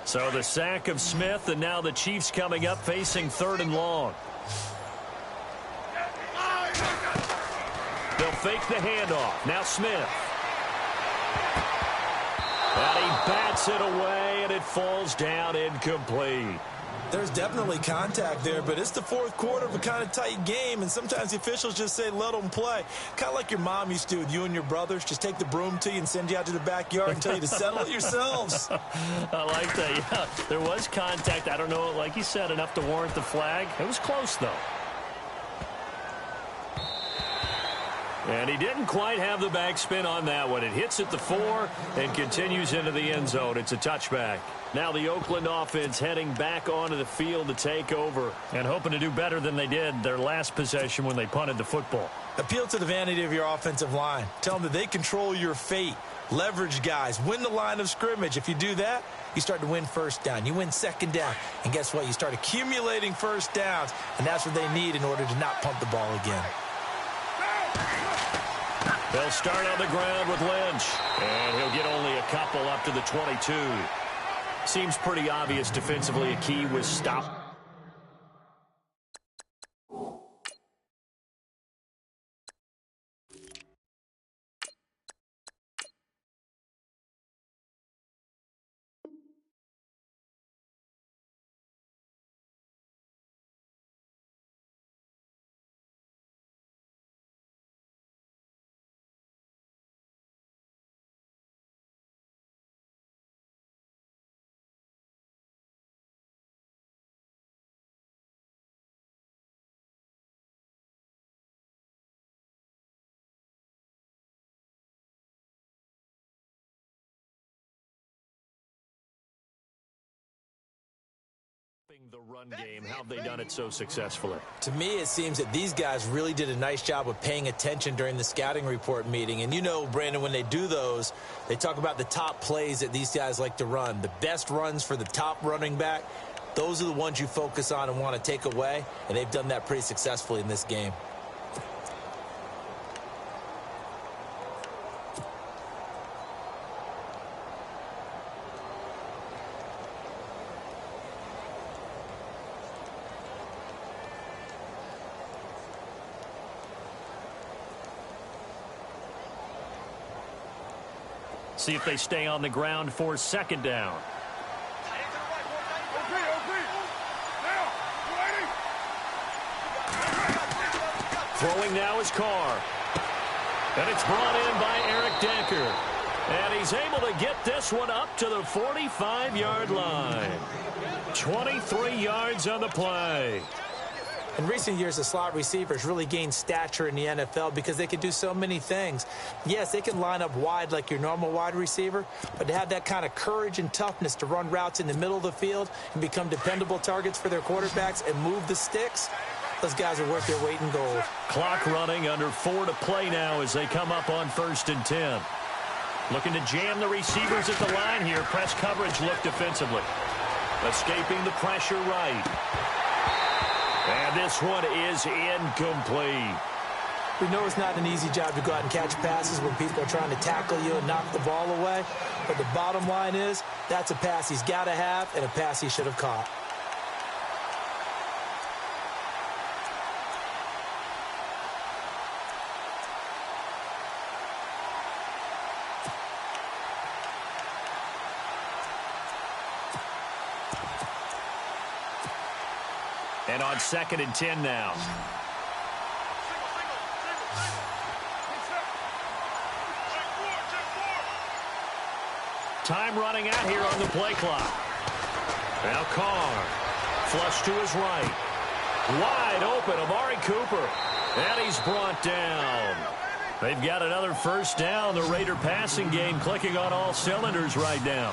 So the sack of Smith, and now the Chiefs coming up facing 3rd and long. They'll fake the handoff. Now Smith. And he bats it away, and it falls down incomplete. There's definitely contact there, but it's the 4th quarter of a kind of tight game, and sometimes the officials just say, let them play. Kind of like your mom used to with you and your brothers. Just take the broom to you and send you out to the backyard and tell you to settle it yourselves. I like that, yeah. There was contact. I don't know, like you said, enough to warrant the flag. It was close, though. And he didn't quite have the backspin on that one. It hits at the 4 and continues into the end zone. It's a touchback. Now the Oakland offense heading back onto the field to take over and hoping to do better than they did their last possession when they punted the football. Appeal to the vanity of your offensive line. Tell them that they control your fate. Leverage guys. Win the line of scrimmage. If you do that, you start to win first down. You win second down. And guess what? You start accumulating first downs. And that's what they need in order to not punt the ball again. They'll start on the ground with Lynch. And he'll get only a couple up to the 22. Seems pretty obvious defensively. A key was stop. The run game, how have they done it so successfully? To me, it seems that these guys really did a nice job of paying attention during the scouting report meeting. And you know, Brandon, when they do those, they talk about the top plays that these guys like to run, the best runs for the top running back. Those are the ones you focus on and want to take away, and they've done that pretty successfully in this game. See if they stay on the ground for second down. Throwing now is Carr. And it's brought in by Eric Decker. And he's able to get this one up to the 45-yard line. 23 yards on the play. In recent years, the slot receivers really gained stature in the NFL because they can do so many things. Yes, they can line up wide like your normal wide receiver, but to have that kind of courage and toughness to run routes in the middle of the field and become dependable targets for their quarterbacks and move the sticks, those guys are worth their weight in gold. Clock running, under 4 to play now as they come up on 1st and 10. Looking to jam the receivers at the line here. Press coverage look defensively. Escaping the pressure right. And this one is incomplete. We know it's not an easy job to go out and catch passes when people are trying to tackle you and knock the ball away. But the bottom line is, that's a pass he's got to have and a pass he should have caught. And on 2nd and 10 now. Time running out here on the play clock. Now Carr. Flush to his right. Wide open, Amari Cooper. And he's brought down. They've got another first down. The Raider passing game clicking on all cylinders right now.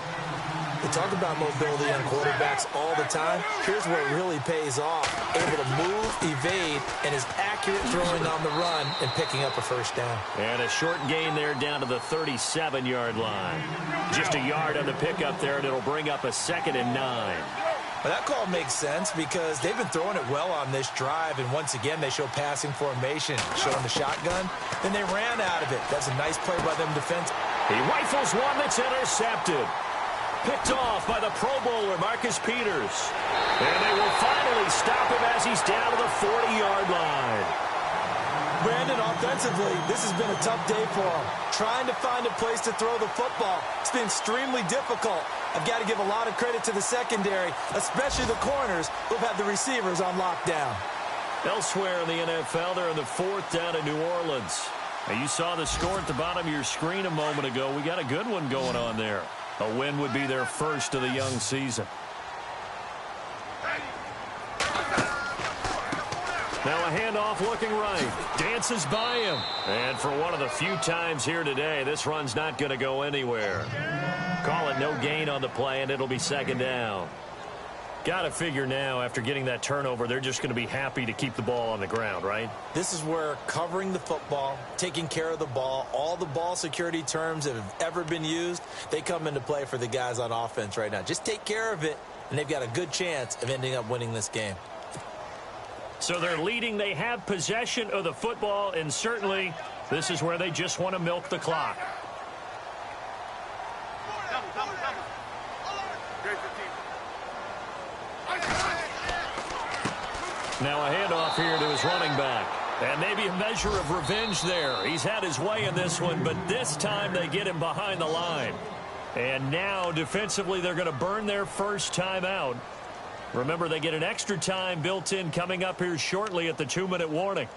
We talk about mobility on quarterbacks all the time. Here's where it really pays off. Able to move, evade, and is accurate throwing on the run and picking up a first down. And a short gain there down to the 37-yard line. Just a yard on the pickup there, and it'll bring up a 2nd and 9. Well, that call makes sense because they've been throwing it well on this drive, and once again, they show passing formation, showing the shotgun. Then they ran out of it. That's a nice play by them defense. He rifles one that's intercepted. Picked off by the Pro Bowler, Marcus Peters. And they will finally stop him as he's down to the 40-yard line. Brandon, offensively, this has been a tough day for him. Trying to find a place to throw the football. It's been extremely difficult. I've got to give a lot of credit to the secondary, especially the corners who've had the receivers on lockdown. Elsewhere in the NFL, they're in the 4th down in New Orleans. Now, you saw the score at the bottom of your screen a moment ago. We got a good one going on there. A win would be their first of the young season. Now a handoff looking right. Dances by him. And for one of the few times here today, this run's not going to go anywhere. Call it no gain on the play, and it'll be 2nd down. Got to figure now, after getting that turnover, they're just going to be happy to keep the ball on the ground, right? This is where covering the football, taking care of the ball, all the ball security terms that have ever been used, they come into play for the guys on offense right now. Just take care of it, and they've got a good chance of ending up winning this game. So they're leading. They have possession of the football, and certainly this is where they just want to milk the clock. Now a handoff here to his running back. And maybe a measure of revenge there. He's had his way in this one, but this time they get him behind the line. And now defensively they're going to burn their first time out. Remember, they get an extra time built in coming up here shortly at the 2-minute warning.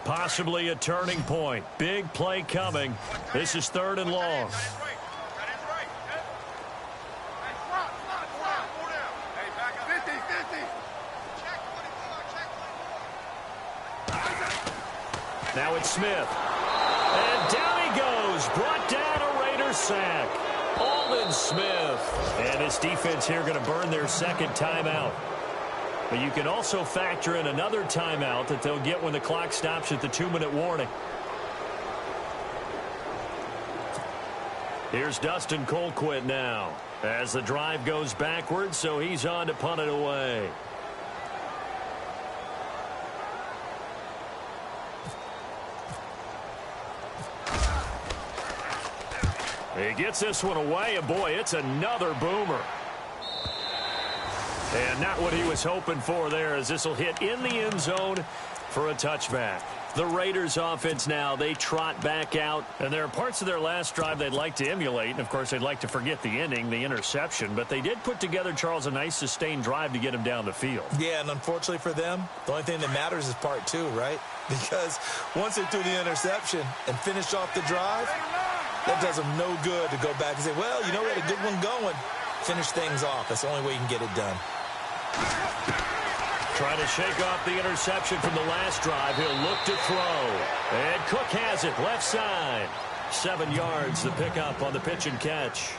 Possibly a turning point. Big play coming. This is 3rd and long. Now it's Smith. And down he goes. Brought down a Raider sack. Aldon Smith. And this defense here going to burn their second timeout. But you can also factor in another timeout that they'll get when the clock stops at the 2-minute warning. Here's Dustin Colquitt now as the drive goes backwards, so he's on to punt it away. He gets this one away, and boy, it's another boomer. And not what he was hoping for there, as this will hit in the end zone for a touchback. The Raiders offense now, they trot back out, and there are parts of their last drive they'd like to emulate, and of course they'd like to forget the ending, the interception, but they did put together, Charles, a nice sustained drive to get him down the field. Yeah, and unfortunately for them, the only thing that matters is part 2, right? Because once they threw the interception and finished off the drive, that does them no good to go back and say, well, you know, we had a good one going. Finish things off. That's the only way you can get it done. Trying to shake off the interception from the last drive. He'll look to throw. And Cook has it left side. 7 yards the pickup on the pitch and catch.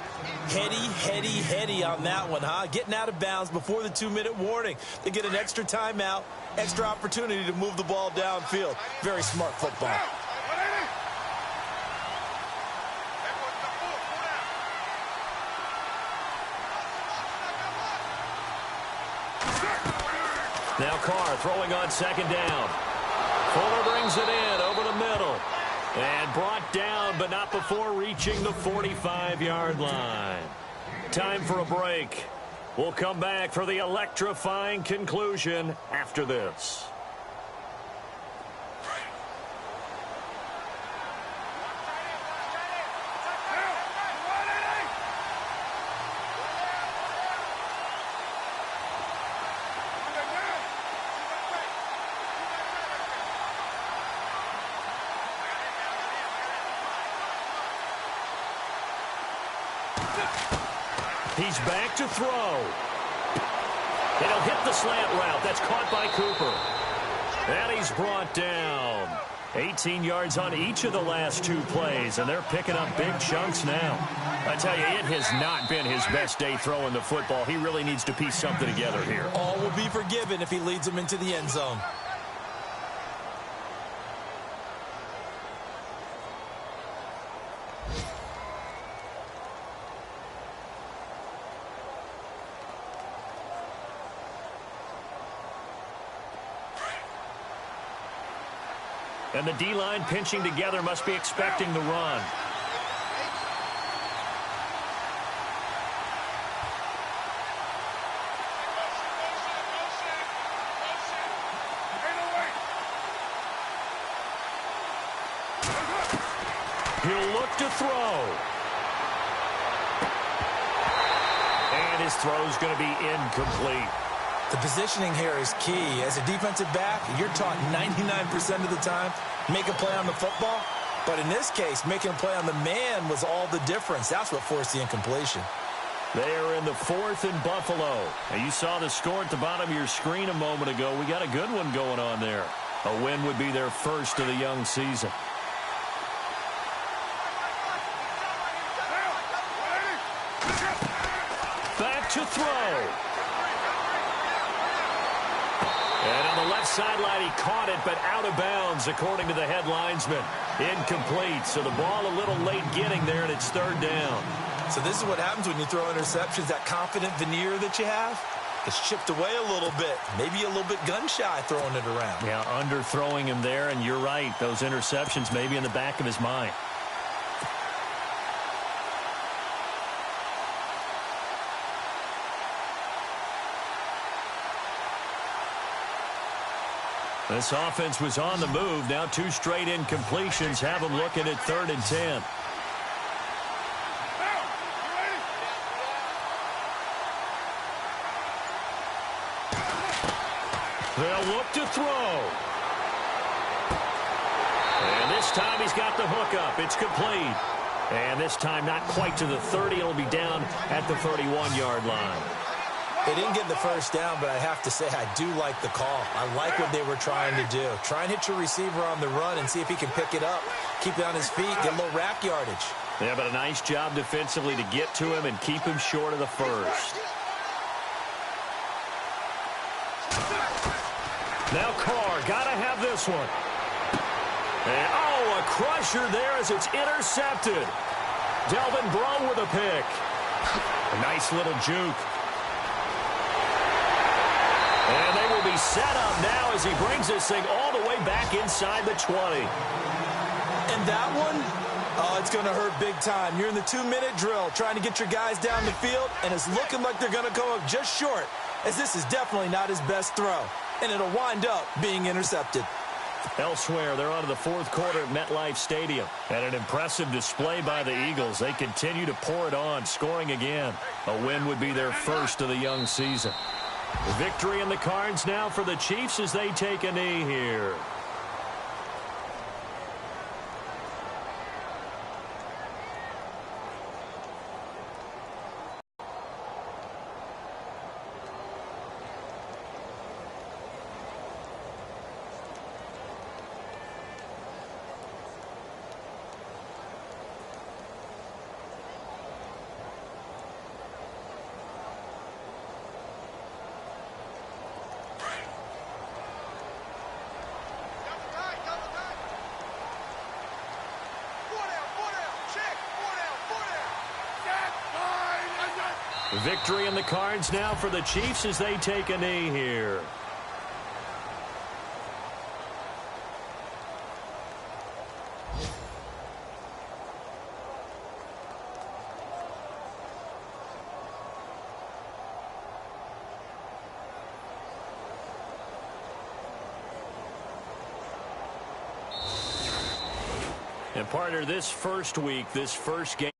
Heady on that one, huh? Getting out of bounds before the 2-minute warning. They get an extra timeout, extra opportunity to move the ball downfield. Very smart football. Now Carr throwing on 2nd down. Fuller brings it in over the middle. And brought down, but not before reaching the 45-yard line. Time for a break. We'll come back for the electrifying conclusion after this. He's back to throw. It'll hit the slant route. That's caught by Cooper. And he's brought down. 18 yards on each of the last 2 plays, and they're picking up big chunks now. I tell you, it has not been his best day throwing the football. He really needs to piece something together here. All will be forgiven if he leads them into the end zone. And the D-line pinching together must be expecting the run. He'll look to throw. And his throw's going to be incomplete. The positioning here is key. As a defensive back, you're taught 99% of the time, make a play on the football. But in this case, making a play on the man was all the difference. That's what forced the incompletion. They are in the 4th and Buffalo. Now, you saw the score at the bottom of your screen a moment ago. We got a good one going on there. A win would be their first of the young season. Back to throw. And on the left sideline, he caught it, but out of bounds, according to the head linesman. Incomplete, so the ball a little late getting there, and it's 3rd down. So this is what happens when you throw interceptions. That confident veneer that you have, it's chipped away a little bit. Maybe a little bit gun-shy throwing it around. Yeah, underthrowing him there, and you're right. Those interceptions maybe in the back of his mind. This offense was on the move. Now 2 straight incompletions have them looking at 3rd and 10. They'll look to throw. time he's got the hook up. It's complete. And this time not quite to the 30. It'll be down at the 31-yard line. They didn't get the first down, but I have to say I do like the call. I like what they were trying to do. Try and hit your receiver on the run and see if he can pick it up. Keep it on his feet, get a little rack yardage. Yeah, but a nice job defensively to get to him and keep him short of the first. Now Carr, got to have this one. And, oh, a crusher there as it's intercepted. Delvin Breaux with a pick. A nice little juke. And they will be set up now as he brings this thing all the way back inside the 20. And that one, oh, it's going to hurt big time. You're in the 2-minute drill trying to get your guys down the field, and it's looking like they're going to come up just short, as this is definitely not his best throw. And it'll wind up being intercepted. Elsewhere, they're on to the fourth quarter at MetLife Stadium. And an impressive display by the Eagles. They continue to pour it on, scoring again. A win would be their first of the young season. Victory in the cards now for the Chiefs as they take a knee here. Victory in the cards now for the Chiefs as they take a knee here. And partner, this first week, this first game